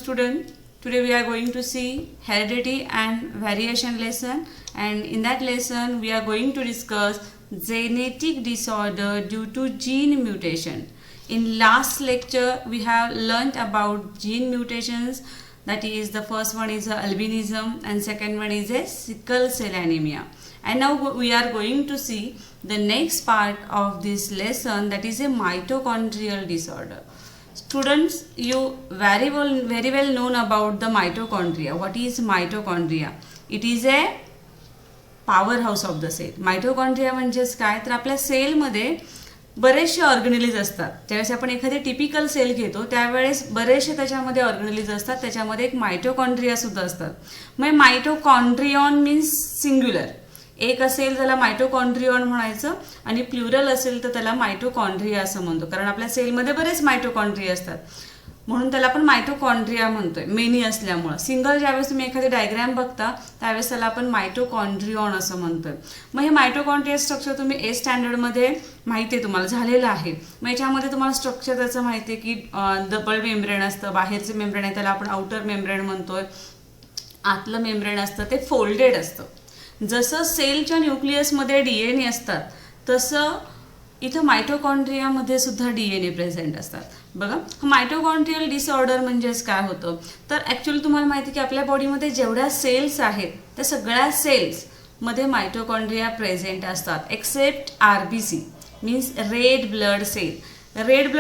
student. Today we are going to see heredity and variation lesson, and in that lesson we are going to discuss genetic disorder due to gene mutation. In last lecture we have learnt about gene mutations, that is the first one is albinism and second one is a sickle cell anemia. And now we are going to see the next part of this lesson, that is a mitochondrial disorder. Students, you very well known about the mitochondria. What is mitochondria? It is a powerhouse of the cell. Mitochondria म्हणजेच काय, तर आपल्या सेलमध्ये बरेचसे organelles असतात. ज्यावेळेस आपण एखादी टिपिकल सेल घेतो त्यावेळेस बरेचसे त्याच्यामध्ये ऑर्गेनेलिज असतात. त्याच्यामध्ये एक मायटोकॉन्ड्रिया सुद्धा असतात. मग मायटोकॉन्ड्रियॉन मीन्स सिंग्युलर, एक असेल त्याला मायटोकॉन्ड्रियॉन म्हणायचं आणि प्लुरल असेल तर त्याला मायटोकॉन्ड्रिया असं म्हणतो. कारण आपल्या सेलमध्ये बरेच मायटोकॉन्ड्रिया असतात म्हणून त्याला आपण मायटोकॉन्ड्रिया म्हणतोय, मेनी असल्यामुळं. सिंगल ज्यावेळेस तुम्ही एखादी डायग्राम बघता त्यावेळेस त्याला आपण मायटोकॉन्ड्रियॉन असं म्हणतोय. मग हे मायटोकॉन्ड्रिया स्ट्रक्चर तुम्ही ए स्टँडर्डमध्ये माहिती आहे, तुम्हाला झालेलं आहे. मग याच्यामध्ये तुम्हाला स्ट्रक्चर त्याचं माहिती आहे की डबल मेम्ब्रेन असतं, बाहेरचं मेम्ब्रेन आहे त्याला आपण आउटर मेम्ब्रेन म्हणतोय, आतलं मेम्ब्रेन असतं ते फोल्डेड असतं. जसं सेलच्या न्यूक्लियसमध्ये DNA असतात तसं इथं मायटोकॉन्ड्रियामध्ये सुद्धा DNA प्रेझेंट असतात. बघा, मायटोकॉन्ड्रियल डिसऑर्डर म्हणजेच काय होतं, तर ॲक्च्युअली तुम्हाला माहिती आहे की आपल्या बॉडीमध्ये जेवढ्या सेल्स आहेत त्या सगळ्या सेल्समध्ये मायटोकॉन्ड्रिया प्रेझेंट असतात except RBC means red blood cell. Red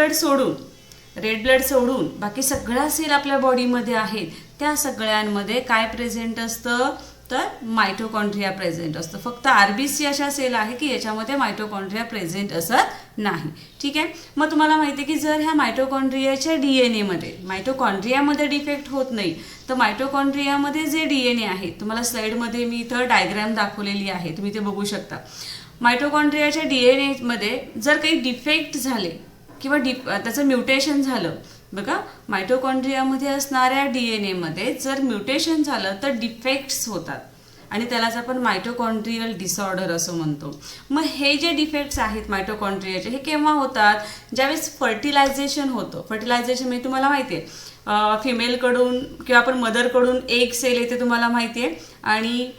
blood सोडून बाकी सगळ्या सेल आपल्या बॉडीमध्ये आहेत त्या सगळ्यांमध्ये काय प्रेझेंट असतं, तर मायटोकॉन्ड्रिया प्रेझेंट असतं. फक्त RBC अशा सेल आहे की याच्यामध्ये मायटोकॉन्ड्रिया प्रेझेंट असत नाही. ठीक आहे. मग तुम्हाला माहिती आहे की जर ह्या मायटोकॉन्ड्रियाच्या DNA मायटोकॉन्ड्रियामध्ये डिफेक्ट होत नाही, तर मायटोकॉन्ड्रियामध्ये जे DNA आहे, तुम्हाला स्लाइडमध्ये मी इथं डायग्राम दाखवलेली आहे, तुम्ही ते बघू शकता. मायटोकॉन्ड्रियाच्या DNA जर काही डिफेक्ट झाले किंवा त्याचं म्युटेशन झालं, बघा मायटोकॉन्ड्रियामध्ये असणाऱ्या DNA जर म्युटेशन झालं तर डिफेक्ट्स होतात आणि त्यालाच आपण मायटोकॉन्ड्रियल डिसऑर्डर असं म्हणतो. मग हे जे डिफेक्ट्स आहेत मायटोकॉन्ड्रियाचे हे केव्हा होतात, ज्यावेळेस फर्टिलायझेशन होतं. फर्टिलायझेशन म्हणजे तुम्हाला माहिती आहे फिमेलकडून किंवा आपण मदरकडून एक सेल येते तुम्हाला माहिती आहे, आणि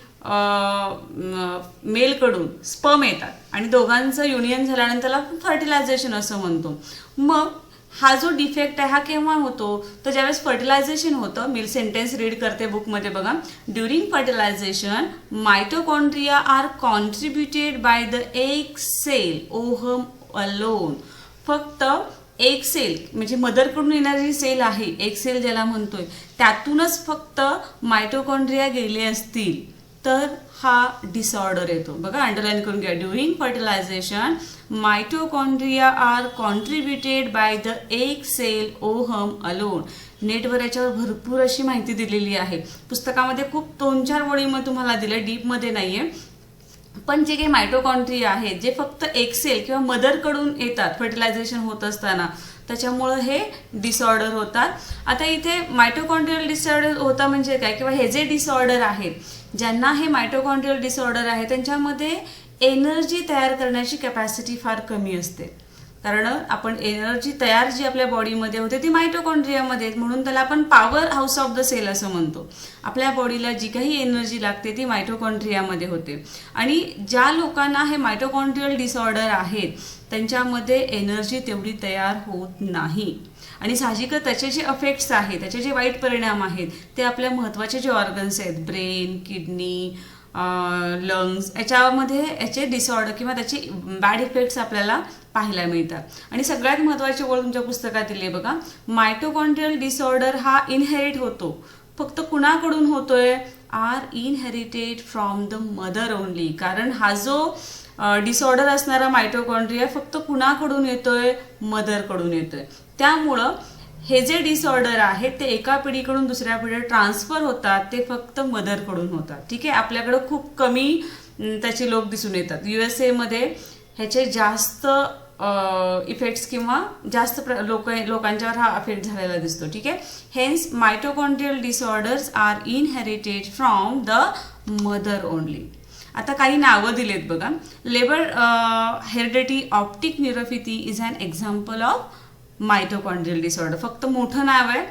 मेलकडून स्पर्म येतात आणि दोघांचं युनियन झाल्यानंतर त्याला फर्टिलायझेशन असं म्हणतो. मग हा जो डिफेक्ट आहे हा केव्हा होतो, तर ज्यावेळेस फर्टिलायझेशन होतं, मी सेंटेन्स रीड करते बुकमध्ये बघा. During fertilization mitochondria are contributed by the egg cell ovum alone. फक्त एक सेल म्हणजे मदरकडून येणारी सेल आहे, एक सेल ज्याला म्हणतोय, त्यातूनच फक्त मायटोकॉन्ड्रिया गेले असतील तर हा डिसऑर्डर येतो. बघा, अंडरलाईन करून घ्या. During fertilization mitochondria are contributed by the egg cell ovum alone. नेटवर याच्यावर भरपूर अशी माहिती दिलेली आहे. पुस्तकामध्ये खूप 2-4 ओळीमध्ये तुम्हाला दिलं, डीपमध्ये नाही आहे. पण जे काही मायटोकॉन्ड्रिया आहेत जे फक्त एक सेल किंवा मदरकडून येतात फर्टिलायझेशन होत असताना, त्याच्यामुळं हे डिसऑर्डर होतात. आता इथे मायटोकॉन्ड्रियल डिसऑर्डर होता म्हणजे काय, किंवा हे जे डिसऑर्डर आहेत, ज्यांना हे मायटोकॉन्ड्रियल डिसऑर्डर आहे त्यांच्यामध्ये एनर्जी तयार करण्याची कॅपॅसिटी फार कमी असते. कारण आपण एनर्जी तयार जी आपल्या बॉडीमध्ये होते ती मायटोकॉन्ड्रियामध्ये, म्हणून त्याला आपण power house of the cell असं म्हणतो. आपल्या बॉडीला जी काही एनर्जी लागते ती मायटोकॉन्ड्रियामध्ये होते. आणि ज्या लोकांना हे मायटोकॉन्ड्रियल डिसऑर्डर आहेत त्यांच्यामध्ये एनर्जी तेवढी तयार होत नाही. आणि साहजिकच त्याचे जे इफेक्ट्स आहेत, त्याचे जे वाईट परिणाम आहेत ते आपल्या महत्त्वाचे जे ऑर्गन्स आहेत, ब्रेन, किडनी, लंग्स, याचे डिसऑर्डर किंवा त्याचे बॅड इफेक्ट्स आपल्याला पाहायला मिळतात. आणि सगळ्यात महत्त्वाची ओळ तुमच्या पुस्तकात दिली आहे बघा, मायटोकॉन्ड्रियल डिसऑर्डर हा इनहेरिट होतो. फक्त कुणाकडून होतोय, are inherited from the mother only. कारण हा जो डिसऑर्डर असणारा मायटोकॉन्ड्रिया फक्त कुणाकडून येतोय, मदरकडून येतोय. त्यामुळं हे जे डिसऑर्डर आहेत ते एका पिढीकडून दुसऱ्या पिढीला ट्रान्सफर होतात, ते फक्त मदरकडून होतात. ठीक आहे. आपल्याकडं खूप कमी त्याचे लोक दिसून येतात. USA मध्ये ह्याचे जास्त इफेक्ट्स किंवा जास्त लोकांच्यावर हा इफेक्ट झालेला दिसतो. ठीक आहे. Hence mitochondrial disorders are inherited from the mother only. आता काही नावं दिलेत बघा. Leber heredity optic neuropathy is an example of mitochondrial disorder. फक्त मोठं नाव आहे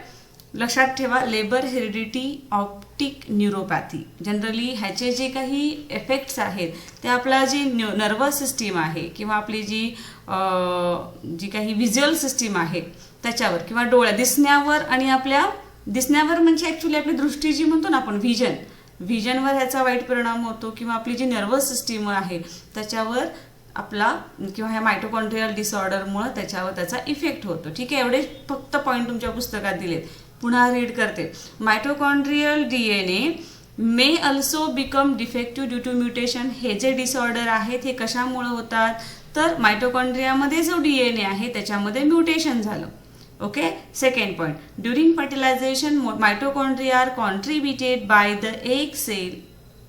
लक्षात ठेवा, Leber heredity optic neuropathy. Generally ह्याचे जे काही इफेक्ट्स आहेत ते आपला जी नर्वस सिस्टीम आहे किंवा आपली जी काही व्हिज्युअल सिस्टीम आहे त्याच्यावर किंवा डोळ्या दिसण्यावर आणि आपल्या दिसण्यावर म्हणजे ॲक्च्युली आपली दृष्टी जी म्हणतो ना आपण व्हिजनवर ह्याचा वाईट परिणाम होतो किंवा आपली जी नर्वस सिस्टीम आहे त्याच्यावर आपला किंवा ह्या मायटोकॉन्ड्रियल डिसऑर्डरमुळे त्याच्यावर त्याचा इफेक्ट होतो. ठीक आहे, एवढे फक्त पॉईंट तुमच्या पुस्तकात दिलेत. पुन्हा रीड करते. Mitochondrial DNA may also become defective due to mutation. हे जे डिसऑर्डर आहेत हे कशामुळे होतात तर मायटोकॉन्ड्रियामध्ये जो DNA आहे त्याच्यामध्ये म्युटेशन झालं. Okay. Second point, during fertilization mitochondria are contributed by the egg cell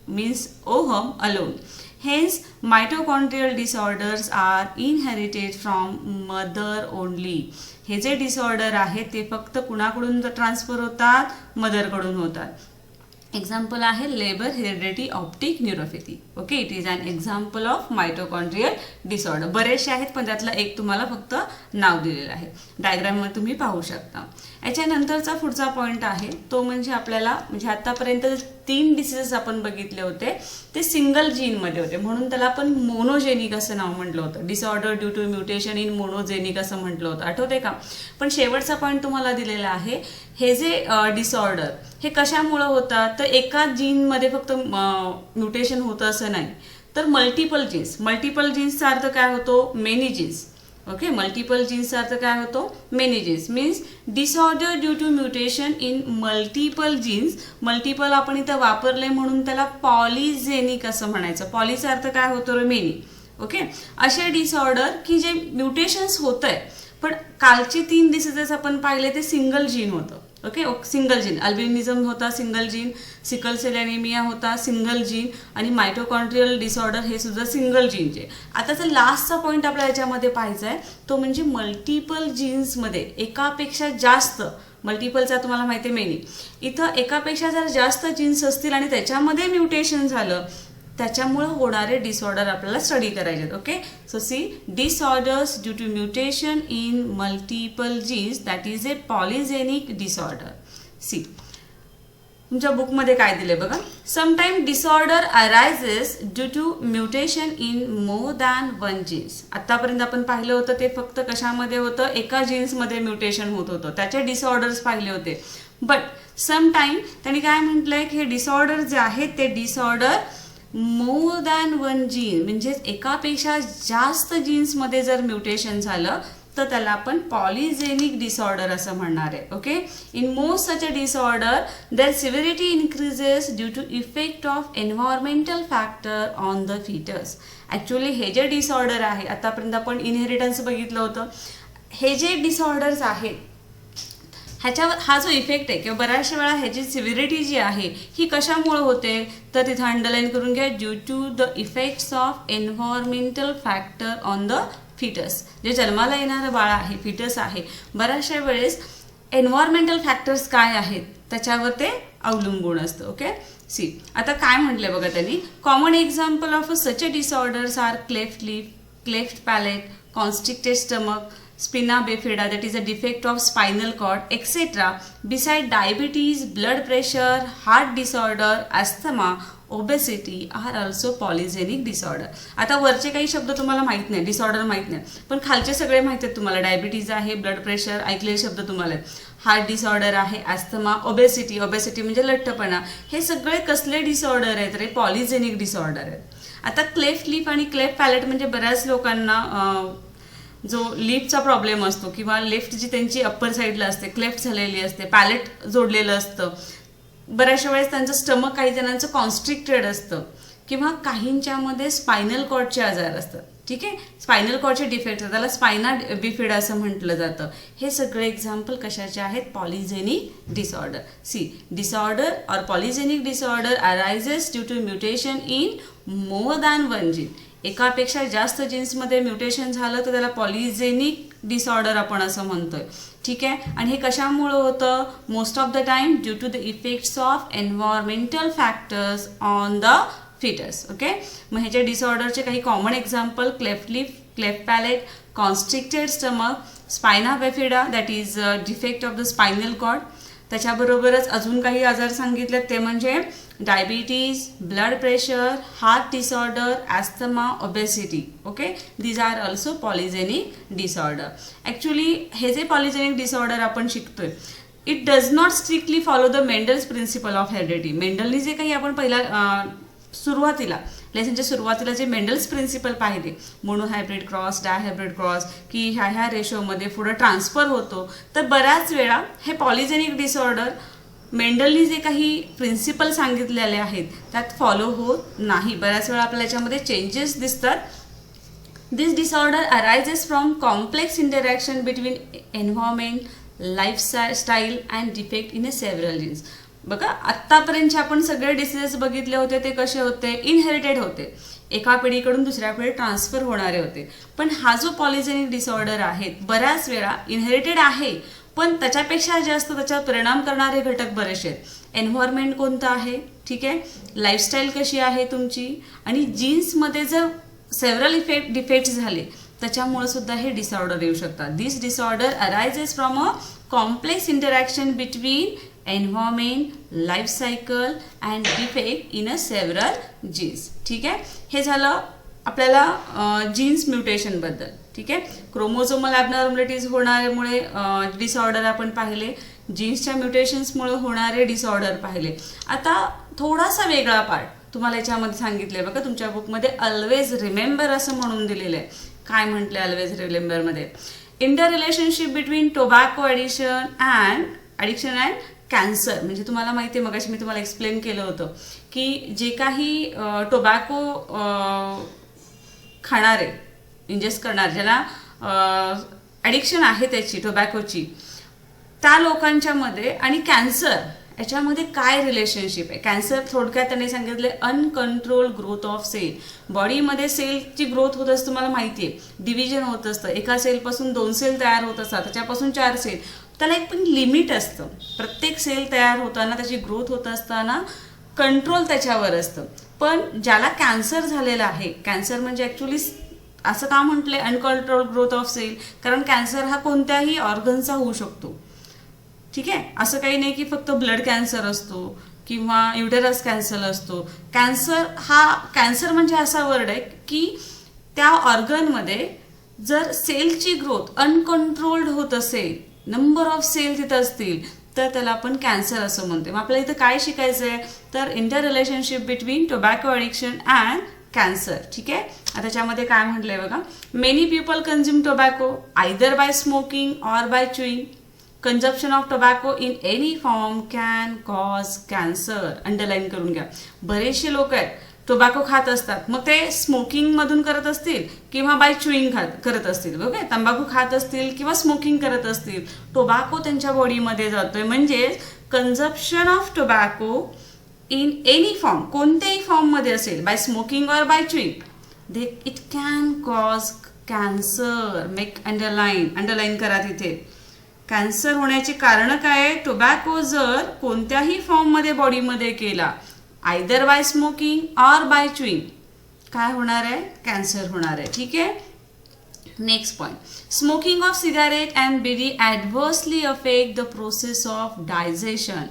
means ovum alone. Hence, mitochondrial disorders are inherited from mother only. हे जे डिसऑर्डर आहेत ते फक्त कुणाकडून ट्रान्सफर होतात, मदरकडून होतात. एक्झाम्पल आहे Leber heredity optic neuropathy. Okay, it is an example of mitochondrial disorder. बरेचसे आहेत पण त्यातलं एक तुम्हाला फक्त नाव दिलेलं आहे. डायग्राममध्ये तुम्ही पाहू शकता. याच्यानंतरचा पुढचा पॉईंट आहे तो म्हणजे आपल्याला म्हणजे आतापर्यंत 3 डिसीजेस आपण बघितले होते ते सिंगल जीनमध्ये होते म्हणून त्याला आपण मोनोजेनिक असं नाव म्हटलं होतं. Disorder due to mutation in monogenic असं म्हटलं होतं, आठवते का? पण शेवटचा पॉईंट तुम्हाला दिलेला आहे. हे जे डिसऑर्डर हे कशामुळे होतात तर एका जीनमध्ये फक्त म्युटेशन होतं असं नाही तर मल्टिपल जीन्सचा अर्थ काय होतो? Many genes. ओके, मल्टिपल जीन्सचा अर्थ काय होतो? Many genes means disorder due to mutation in multiple genes. Multiple आपण इथं वापरले म्हणून त्याला पॉलिजेनिक असं म्हणायचं. पॉलीचा अर्थ काय होतो? मेनी. ओके, असे डिसऑर्डर की जे म्युटेशन्स होत आहे पण कालचे 3 डिसीजेस आपण पाहिले ते सिंगल जीन होतं. Okay, single gene. अल्बिनिझम होता single gene, sickle cell anaemia होता सिंगल जीन आणि मायटोकॉन्ड्रियल डिसऑर्डर हे सुद्धा सिंगल जीनचे. आता जर लास्टचा पॉईंट आपल्याला याच्यामध्ये पाहायचा आहे तो म्हणजे मल्टिपल जीन्समध्ये एकापेक्षा जास्त, मल्टिपलचा तुम्हाला माहिती आहे मेनी, इथं एकापेक्षा जर जास्त जीन्स असतील आणि त्याच्यामध्ये म्युटेशन झालं त्याच्यामुळे होणारे डिसऑर्डर आपल्याला स्टडी करायचे आहेत. Okay, so see disorders due to mutation in multiple genes that is a polygenic disorder. See तुमच्या बुकमध्ये काय दिले बघा. Sometime disorder arises due to mutation in more than 1 genes. आतापर्यंत आपण पाहिलं होतं ते फक्त कशामध्ये होतं? एका जीन्समध्ये म्युटेशन होत होतं, त्याचे डिसऑर्डर्स पाहिले होते. बट समटाइम त्यांनी काय म्हटलंय की हे डिसऑर्डर जे आहेत ते डिसऑर्डर मोर दॅन 1 जीन म्हणजेच एकापेक्षा जास्त जीन्समध्ये जर म्युटेशन झालं तर त्याला आपण पॉलिजेनिक डिसऑर्डर असं म्हणणार आहे. Okay, in most such a disorder their severity increases due to effect of environmental factor on the foetus. Actually हे जे डिसऑर्डर आहे आतापर्यंत आपण इनहेरिटन्स बघितलं होतं, हे जे डिसऑर्डर्स आहेत ह्याच्यावर हा जो इफेक्ट आहे किंवा बऱ्याचशा वेळा ह्याची सिव्हिरिटी जी आहे ही कशामुळे होते तर तिथं अंडरलाईन करून घ्या, due to the effects of environmental factor on the foetus. जे जन्माला येणारं बाळ आहे, फिटस आहे, बऱ्याचशा वेळेस एन्व्हायरमेंटल फॅक्टर्स काय आहेत त्याच्यावर ते अवलंबून असतं. ओके, सी आता काय म्हटलंय बघा त्यांनी. Common example of such a disorders are cleft lip, cleft palate, constricted stomach, spina bifida that is a defect of spinal cord, etc. Beside diabetes, blood pressure, heart disorder, asthma, obesity are also polygenic disorder. आता वरचे काही शब्द तुम्हाला माहित नाही, disorder माहित नाही, पण खालचे सगळे माहित आहेत तुम्हाला. डायबिटीज आहे, ब्लड प्रेशर ऐकलेले शब्द तुम्हाला आहेत, हार्ट डिसऑर्डर आहे, अस्थमा, ओबेसिटी म्हणजे लठ्ठपणा, हे सगळे कसले डिसऑर्डर आहेत रे? पॉलिजेनिक डिसऑर्डर आहेत. आता क्लेफ्ट लिप आणि क्लेफ्ट पॅलेट म्हणजे बऱ्याच लोकांना जो लिपचा प्रॉब्लेम असतो किंवा लेफ्ट जी त्यांची अप्पर साईडला असते क्लेफ्ट झालेली असते, पॅलेट जोडलेलं असतं, बऱ्याचशा वेळेस त्यांचं स्टमक काही जणांचं कॉन्स्ट्रिक्टेड असतं किंवा काहींच्यामध्ये स्पायनल कॉर्डचे आजार असतात. ठीक आहे, स्पायनल कॉर्डचे डिफेक्ट त्याला स्पायना बिफिडा असं म्हटलं जातं. हे सगळे एक्झाम्पल कशाचे आहेत? Polygenic disorder. See disorder or polygenic disorder arises due to mutation in more than 1 gene. एकापेक्षा जास्त जीन्समध्ये म्युटेशन झालं तर त्याला पॉलिजेनिक डिसऑर्डर आपण असं म्हणतोय. ठीक आहे, आणि हे कशामुळे होतं? Most of the time due to the effects of environmental factors on the foetus. Okay, मग ह्याच्या डिसऑर्डरचे काही common example cleft lip, cleft palate, constricted stomach, spina bifida that is defect of the spinal cord, त्याच्याबरोबरच अजून काही आजार सांगितले ते म्हणजे diabetes, blood pressure, heart disorder, asthma, obesity. Okay, these are also polygenic disorder. Actually हे जे polygenic disorder आपण शिकतोय it does not strictly follow the Mendel's principle of heredity. मेंडलनी जे काही आपण पहिला सुरुवातीला लेसनच्या सुरुवातीला जे मेंडल्स प्रिन्सिपल पाहिले, मोनोहायब्रिड क्रॉस, डायहायब्रिड क्रॉस, की ह्या रेशोमध्ये पुढे ट्रान्सफर होतो, तर बऱ्याच वेळा हे पॉलिजेनिक डिसऑर्डर मेंडलनी जे काही प्रिन्सिपल सांगितलेले आहेत त्यात फॉलो होत नाही. बऱ्याच वेळा आपल्याला याच्यामध्ये चेंजेस दिसतात. This disorder arises from complex interaction between environment, lifestyle and defect in several genes. बघा, आत्तापर्यंतचे आपण सगळे डिसीजेस बघितले होते ते कसे होते, इनहेरिटेड होते, एका पिढीकडून दुसऱ्या पिढीत ट्रान्सफर होणारे होते. पण हा जो पॉलिजेनिक डिसऑर्डर आहे बऱ्याच वेळा इनहेरिटेड आहे, पण त्याच्यापेक्षा जास्त त्याच्यावर परिणाम करणारे घटक बरेचसे आहेत. एन्व्हायरमेंट कोणतं आहे, ठीक आहे, लाईफस्टाईल कशी आहे तुमची, आणि जीन्समध्ये जर सेव्हरल डिफेक्ट्स झाले त्याच्यामुळे सुद्धा हे डिसऑर्डर येऊ शकतात. This disorder arises from a complex interaction between environment, life cycle and defect in a several genes. ठीक आहे, हे झालं आपल्याला जीन्स म्युटेशनबद्दल. ठीक आहे, क्रोमोझोमल ॲबनॉर्मॅलिटीज होण्यामुळे डिसऑर्डर आपण पाहिले, जीन्सच्या म्युटेशन्समुळे होणारे डिसऑर्डर पाहिले. आता थोडासा वेगळा पार्ट तुम्हाला याच्यामध्ये सांगितले बघा, तुमच्या बुकमध्ये ऑलवेज रिमेंबर असं म्हणून दिलेलं आहे. काय म्हटलं ऑलवेज रिमेंबरमध्ये, inter relationship between tobacco addiction and cancer. म्हणजे तुम्हाला माहिती आहे, मगाशी मी तुम्हाला एक्सप्लेन केलं होतं की जे काही टोबॅको खाणारे, इंजेस्ट करणारे, ज्याला ॲडिक्शन आहे त्याची टोबॅकोची, त्या लोकांच्यामध्ये आणि कॅन्सर याच्यामध्ये काय रिलेशनशिप आहे. कॅन्सर थोडक्यात त्यांनी सांगितले अनकंट्रोल ग्रोथ ऑफ सेल. बॉडीमध्ये सेलची ग्रोथ होत असते, तुम्हाला माहिती आहे, डिव्हिजन होत असतं, एका सेलपासून 2 सेल तयार होत असतात, त्याच्यापासून 4 सेल. त्याला एक पण लिमिट असतं. प्रत्येक सेल तयार होताना, त्याची ग्रोथ होत असताना कंट्रोल त्याच्यावर असतं. पण ज्याला कॅन्सर झालेला आहे, कॅन्सर म्हणजे ॲक्च्युली असं का म्हटलंय अनकंट्रोल ग्रोथ ऑफ सेल, कारण कॅन्सर हा कोणत्याही ऑर्गनचा होऊ शकतो. ठीक आहे, असं काही नाही की फक्त ब्लड कॅन्सर असतो किंवा युटेरस कॅन्सर असतो. कॅन्सर म्हणजे असा वर्ड आहे की त्या ऑर्गनमध्ये जर सेलची ग्रोथ अनकंट्रोल्ड होत असेल, नंबर ऑफ सेल तिथं असतील, तर त्याला आपण कॅन्सर असं म्हणतो. मग आपल्याला इथं काय शिकायचं आहे, तर inter relationship between tobacco addiction and cancer. ठीक आहे, आता त्याच्यामध्ये काय म्हटलंय बघा, many people consume tobacco either by smoking or by chewing. Consumption of tobacco in any form can cause cancer. Underline करून घ्या. बरेचसे लोक आहेत टोबॅको खात असतात, मग ते स्मोकिंग मधून करत असतील किंवा बाय च्युइंग करत असतील. बघा, तंबाखू खात असतील किंवा स्मोकिंग करत असतील, टोबॅको त्यांच्या बॉडीमध्ये जातोय. म्हणजे consumption of tobacco in any form, कोणत्याही फॉर्ममध्ये असेल, by smoking or by chewing, it can cause cancer. Make underline करा तिथे. कॅन्सर होण्याची कारण काय आहे, टोबॅको जर कोणत्याही फॉर्ममध्ये बॉडीमध्ये केला, either by smoking or by chewing, काय होणार आहे, कॅन्सर होणार आहे. ठीक आहे, next point, smoking of cigarette and bidi adversely affect the process of digestion.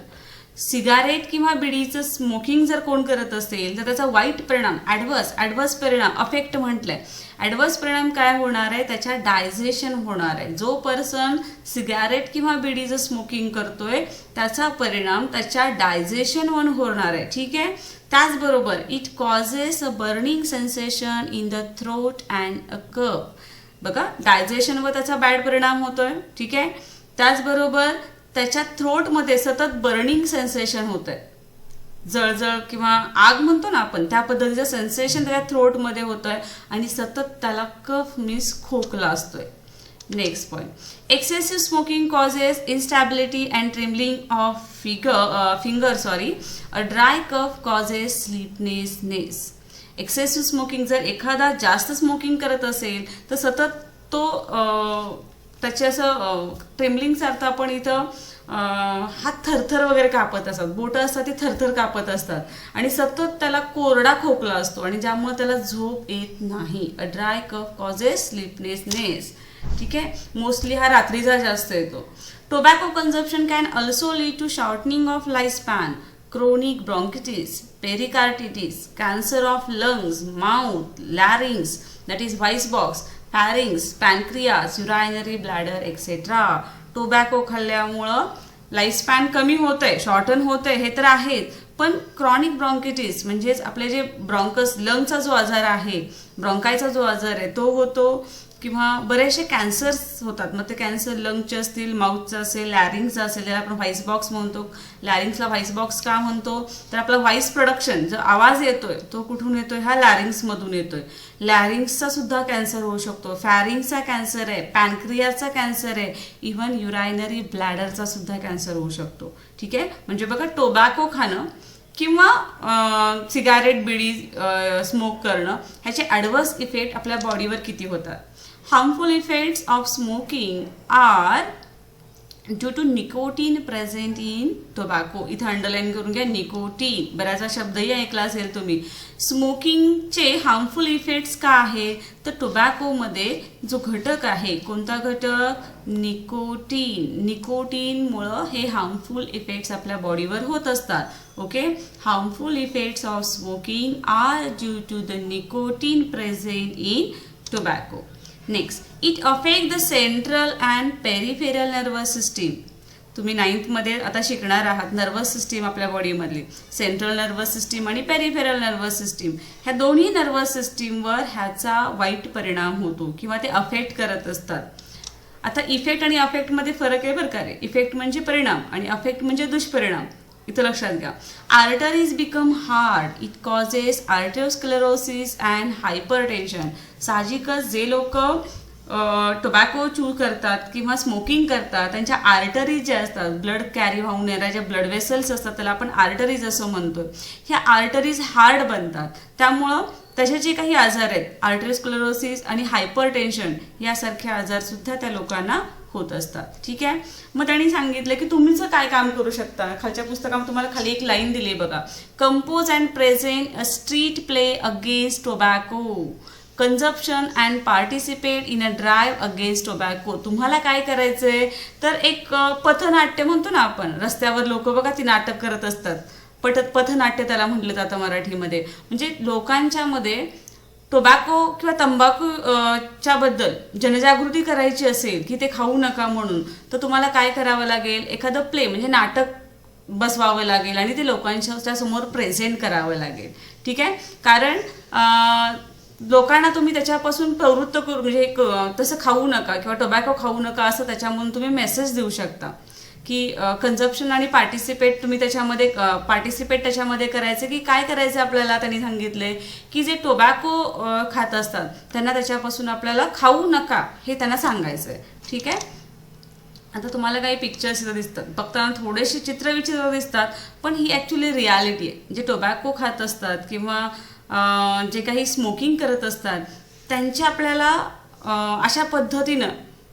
Cigarette किंवा बिडीचं स्मोकिंग जर कोण करत असेल तर त्याचा वाईट परिणाम, ॲडव्हर्स परिणाम, अफेक्ट म्हटलंय, ॲडव्हर्स परिणाम काय होणार आहे, त्याच्या डायजेशन होणार आहे. जो पर्सन सिगारेट किंवा बिडीचं स्मोकिंग करतोय त्याचा परिणाम त्याच्या डायजेशनवर होणार आहे. ठीक आहे, त्याचबरोबर it causes a burning sensation in the throat and a cough. बघा, डायजेशनवर त्याचा बॅड परिणाम होतोय. ठीक आहे, त्याचबरोबर त्याच्या थ्रोटमध्ये सतत बर्निंग सेन्सेशन होत आहे, जळजळ किंवा आग म्हणतो ना आपण, त्या पद्धतीचं सेन्सेशन त्याच्या थ्रोटमध्ये होतंय आणि सतत त्याला कफ मीन्स खोकला असतोय. Next point, excessive smoking causes instability and trembling of finger. A dry cough causes sleeplessness. Excessive smoking, जर एखादा जास्त स्मोकिंग करत असेल तर सतत तो त्याचे असं ट्रेम्बलिंग सारखं, आपण इथं हात थरथर वगैरे कापत असतात, बोटं असतात ती थरथर कापत असतात आणि सतत त्याला कोरडा खोकला असतो आणि ज्यामुळे त्याला झोप येत नाही. A dry cough causes sleeplessness. ठीक आहे. मोस्टली हा रात्रीचा जास्त येतो. Tobacco consumption can also lead to shortening of life span, chronic bronchitis, pericarditis, cancer of lungs, mouth, larynx that is voice box, pharynx, pancreas, urinary bladder etcetera. Tobacco खाल्ल्यामुळं lifespan कमी होत आहे, शॉर्टन होत आहे हे तर आहेच, पण क्रॉनिक ब्रॉन्किटिस म्हणजेच आपले जे ब्रॉन्कस लंगचा जो आजार आहे, ब्रॉन्कायचा जो आजार आहे तो होतो, किंवा बरेचसे कॅन्सर्स होतात. मग ते कॅन्सर लंगचे असतील, माउथचा असेल, लॅरिंगचा असेल, ज्याला आपण व्हाईस बॉक्स म्हणतो. लॅरिंग्सला व्हाईस बॉक्स का म्हणतो तर आपला व्हाईस प्रोडक्शन जो आवाज येतोय तो कुठून येतोय, हा लॅरिंग्समधून येतोय. लॅरिंग्सचा सुद्धा कॅन्सर होऊ शकतो, फॅरिंगचा कॅन्सर आहे, पॅनक्रियाचा कॅन्सर आहे, इव्हन युरायनरी ब्लॅडरचा सुद्धा कॅन्सर होऊ शकतो. ठीक आहे. म्हणजे बघा टोबॅको खाणं किंवा सिगारेट, बिडी स्मोक करणं ह्याचे ॲडवर्स इफेक्ट आपल्या बॉडीवर किती होतात. Harmful effects of smoking are due to nicotine present in tobacco. इथं अंडरलाईन करून घ्या, निकोटीन. बऱ्याचदा शब्दही ऐकला असेल तुम्ही. स्मोकिंगचे हार्मफुल इफेक्ट्स का आहे तर टोबॅकोमध्ये जो घटक आहे, कोणता घटक, निकोटीन. निकोटीनमुळं हे हार्मफुल इफेक्ट्स आपल्या बॉडीवर होत असतात. Okay. Harmful effects of smoking are due to the nicotine present in tobacco. Next, it affect the central and peripheral nervous system. तुम्ही 9th मध्ये आता शिकणार आहात नर्वस सिस्टीम आपल्या बॉडीमधली. सेंट्रल नर्वस सिस्टीम आणि पेरिफेरल नर्वस सिस्टीम ह्या दोन्ही नर्वस सिस्टीमवर ह्याचा वाईट परिणाम होतो किंवा ते अफेक्ट करत असतात. आता इफेक्ट आणि अफेक्टमध्ये फरक आहे बरं का रे. इफेक्ट म्हणजे परिणाम आणि अफेक्ट म्हणजे दुष्परिणाम. इथं लक्षात घ्या. Arteries become hard, it causes arteriosclerosis and hypertension. साहजिकच जे लोक टोबॅको चू करतात किंवा स्मोकिंग करतात त्यांच्या आर्टरीज ज्या असतात, ब्लड कॅरी वाहून येणाऱ्या ज्या ब्लड वेसल्स असतात त्याला आपण आर्टरीज असं म्हणतो, ह्या आर्टरीज हार्ड बनतात. त्यामुळं त्याचे जे काही आजार आहेत, आर्टेरोस्क्लेरोसिस आणि हायपरटेन्शन यासारखे आजारसुद्धा त्या लोकांना होत असतात. ठीक आहे. मग त्यांनी सांगितलं की तुम्हीच काय काम करू शकता. खालच्या पुस्तकात तुम्हाला खाली एक लाईन दिली बघा. Compose and present a street play against tobacco, consumption and participate in a drive against tobacco. तुम्हाला काय करायचंय तर एक पथनाट्य म्हणतो ना आपण, रस्त्यावर लोक बघा ती नाटक करत असतात, पथनाट्य त्याला म्हटलं जातं मराठीमध्ये. म्हणजे लोकांच्या मध्ये टोबॅको किंवा तंबाखूच्या बद्दल जनजागृती करायची असेल की ते खाऊ नका म्हणून, तर तुम्हाला काय करावं लागेल, एखादं प्ले म्हणजे नाटक बसवावं लागेल आणि ते लोकांच्या समोर प्रेझेंट करावं लागेल. ठीक आहे. कारण लोकांना तुम्ही त्याच्यापासून प्रवृत्त करू, म्हणजे तसं खाऊ नका किंवा टोबॅको खाऊ नका असं त्याच्यामधून तुम्ही मेसेज देऊ शकता की कन्झम्पशन आणि पार्टिसिपेट तुम्ही त्याच्यामध्ये त्याच्यामध्ये करायचं की काय करायचं आपल्याला. त्यांनी सांगितले की जे टोबॅको खात असतात त्यांना त्याच्यापासून आपल्याला खाऊ नका हे त्यांना सांगायचं आहे. ठीक आहे. आता तुम्हाला काही पिक्चर्स इथं दिसतात, बघताना थोडेसे चित्रविचित्र दिसतात, पण ही ॲक्च्युली रियालिटी आहे. जे टोबॅको खात असतात किंवा जे काही स्मोकिंग करत असतात त्यांचे आपल्याला अशा पद्धतीनं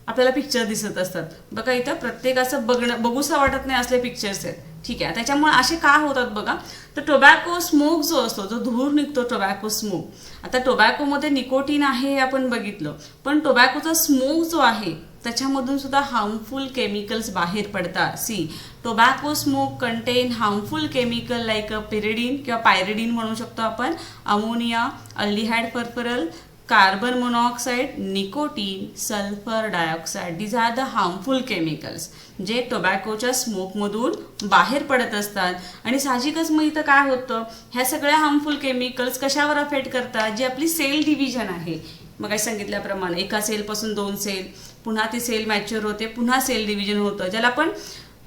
आपल्याला पिक्चर दिसत असतात. बघा इथं प्रत्येकाचं बघूसं वाटत नाही असले पिक्चर्स आहेत. ठीक आहे. त्याच्यामुळे असे का होतात बघा, तर टोबॅको स्मोक जो असतो, जो धूर निघतो टोबॅको स्मोक. आता टोबॅकोमध्ये निकोटीन आहे हे आपण बघितलं, पण टोबॅकोचा स्मोक जो आहे त्याच्यामधून सुद्धा हार्मफुल केमिकल्स बाहेर पडतात. See, tobacco smoke contain harmful chemical like pyridine किंवा पायरिडीन म्हणू शकतो आपण, ammonia, aldehyde furfural, carbon monoxide, nicotine, sulphur dioxide. These are the harmful chemicals जे टोबॅकोच्या स्मोकमधून बाहेर पडत असतात. आणि साहजिकच मग इथं काय होतं, ह्या सगळ्या हार्मफुल केमिकल्स कशावर अफेक्ट करतात, जी आपली सेल डिव्हिजन आहे. मग काय सांगितल्याप्रमाणे एका सेलपासून 2 सेल, पुन्हा ती सेल मॅच्युअर होते, पुन्हा सेल डिव्हिजन होतं, ज्याला आपण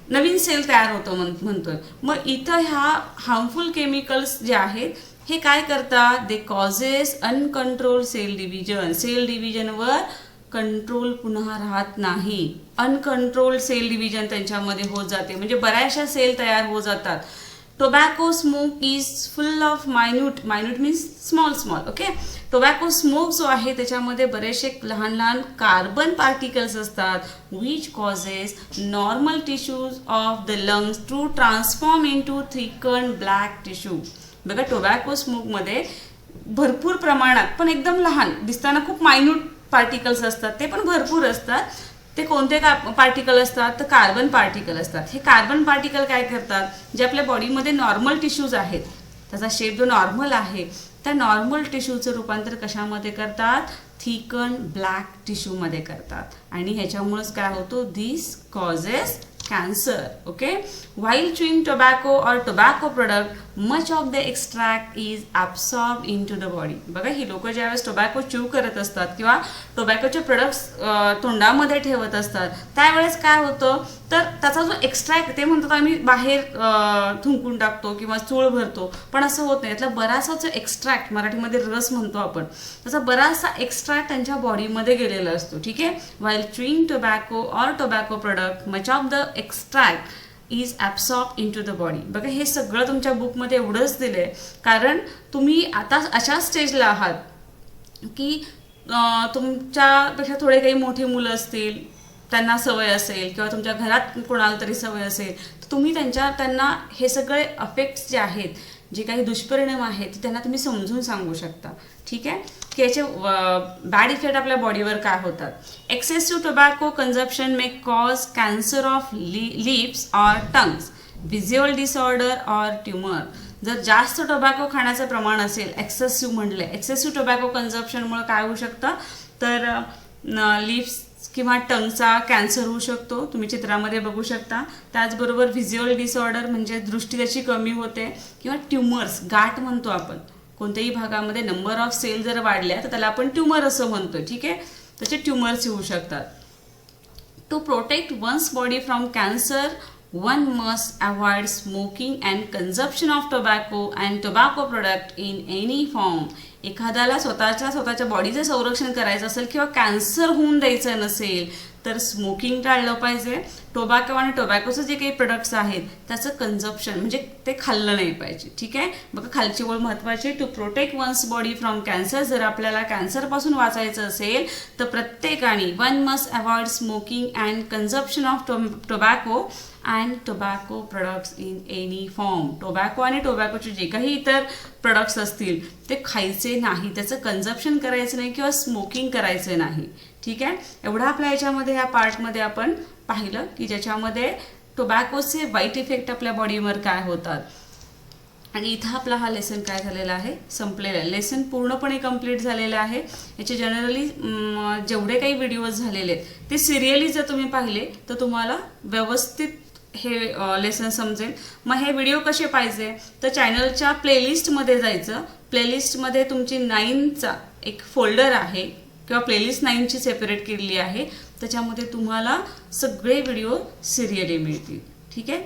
नवीन सेल तयार होतो म्हणतोय. मग इथं ह्या हार्मफुल केमिकल्स जे आहेत हे काय करतात, they causes uncontrol cell division. Cell डिव्हिजनवर कंट्रोल पुन्हा राहत नाही, अनकंट्रोल सेल डिव्हिजन त्यांच्यामध्ये होत जाते, म्हणजे बऱ्याचशा सेल तयार होत जातात. Tobacco smoke is full of minute means small. Okay. Tobacco smoke जो आहे त्याच्यामध्ये बरेचसे लहान लहान कार्बन पार्टिकल्स असतात, which causes normal tissues of the lungs to transform into thicken black tissue. बघा टोबॅको स्मोकमध्ये भरपूर प्रमाणात पण एकदम लहान दिसताना खूप मायन्यूट पार्टिकल्स असतात ते पण भरपूर असतात. ते कोणते पार्टिकल असतात तर कार्बन पार्टिकल असतात. हे कार्बन पार्टिकल काय करतात, जे आपल्या बॉडीमध्ये नॉर्मल टिश्यूज आहेत, त्याचा शेप जो नॉर्मल आहे, त्या नॉर्मल टिश्यूचं रूपांतर कशामध्ये करतात, थिकन ब्लॅक टिश्यूमध्ये करतात. आणि ह्याच्यामुळेच काय होतो, दिस causes cancer. Okay, while chewing tobacco or tobacco product, much of the extract is absorbed into the body. बघा, ही लोक ज्यावेळेस टोबॅको च्यू करत असतात किंवा टोबॅकोचे प्रोडक्ट्स तोंडामध्ये ठेवत असतात, त्यावेळेस काय होतं तर त्याचा जो एक्स्ट्रॅक्ट, ते म्हणतात आम्ही बाहेर थुंकून टाकतो किंवा चूळ भरतो, पण असं होत नाही. यातला बराचसा जो एक्स्ट्रॅक्ट, मराठीमध्ये रस म्हणतो आपण, त्याचा बराचसा एक्स्ट्रॅक्ट त्यांच्या बॉडीमध्ये गेलेला असतो. ठीक आहे. while chewing tobacco or tobacco product, much of the extract is absorbed into the body. बघा, हे सगळं तुमच्या बुकमध्ये एवढंच दिलंय कारण तुम्ही आता अशा स्टेजला आहात की तुमच्यापेक्षा थोडे काही मोठी मुलं असतील, त्यांना सवय असेल किंवा तुमच्या घरात कोणाला तरी सवय असेल, तर तुम्ही त्यांना हे सगळे अफेक्ट्स जे आहेत, जे काही दुष्परिणाम आहेत, ते त्यांना तुम्ही समजून सांगू शकता. ठीक आहे, की याचे बॅड इफेक्ट आपल्या बॉडीवर काय होतात. Excessive tobacco consumption may cause cancer of lips or tongues, visual disorder or tumour. जर जास्त टोबॅको खाण्याचं प्रमाण असेल, एक्सेसिव्ह म्हटलं, एक्सेसिव्ह टोबॅको कन्झम्पशनमुळे काय होऊ शकतं तर लिप्स किंवा टंगचा कॅन्सर होऊ शकतो, तुम्ही चित्रामध्ये बघू शकता. त्याचबरोबर व्हिज्युअल डिसऑर्डर म्हणजे दृष्टी त्याची कमी होते, किंवा ट्युमर्स, गाठ म्हणतो आपण. कोणत्याही भागामध्ये नंबर ऑफ सेल जर वाढल्या तर त्याला आपण ट्युमर असं म्हणतो. ठीक आहे, त्याचे ट्युमर्स होऊ शकतात. To protect one's body from cancer, one must avoid smoking and consumption of tobacco and tobacco product in any form. एखाद्याला स्वतःच्या बॉडीचं संरक्षण करायचं असेल किंवा कॅन्सर होऊन द्यायचं नसेल तर स्मोकिंग टाळलं पाहिजे. टोबॅको आणि टोबॅकोचे जे काही प्रोडक्ट्स आहेत त्याचं कन्झम्पशन म्हणजे ते खाल्लं नाही पाहिजे. ठीक आहे, बघा खालची ओळ महत्त्वाची. To protect one's body from cancer, जर आपल्याला कॅन्सरपासून वाचायचं असेल तर प्रत्येकाने one must avoid smoking and consumption of tobacco and tobacco products in any form. Tobacco आणि टोबॅकोचे जे काही इतर प्रोडक्ट्स असतील ते खायचे नाही, त्याचं कन्झम्पशन करायचं नाही किंवा स्मोकिंग करायचं नाही. ठीक आहे, एवढा आपल्या याच्यामध्ये ह्या पार्टमध्ये आपण पाहिलं की ज्याच्यामध्ये टोबॅकोचे वाईट इफेक्ट आपल्या बॉडीवर काय होतात. आणि इथं आपला हा लेसन काय झालेला आहे, संपलेला आहे. लेसन पूर्णपणे कंप्लीट झालेलं आहे. याचे जनरली जेवढे काही व्हिडिओज झालेले आहेत ते सिरियली जर तुम्ही पाहिले तर तुम्हाला व्यवस्थित हे लेसन समजेल. मग हे व्हिडिओ कसे पाहिजे तर चॅनलच्या प्लेलिस्टमध्ये जायचं. प्लेलिस्टमध्ये तुमची 9चा एक फोल्डर आहे किंवा प्लेलिस्ट 9ची सेपरेट केलेली आहे, त्याच्यामध्ये तुम्हाला सगळे व्हिडिओ सिरियली मिळतील. ठीक आहे.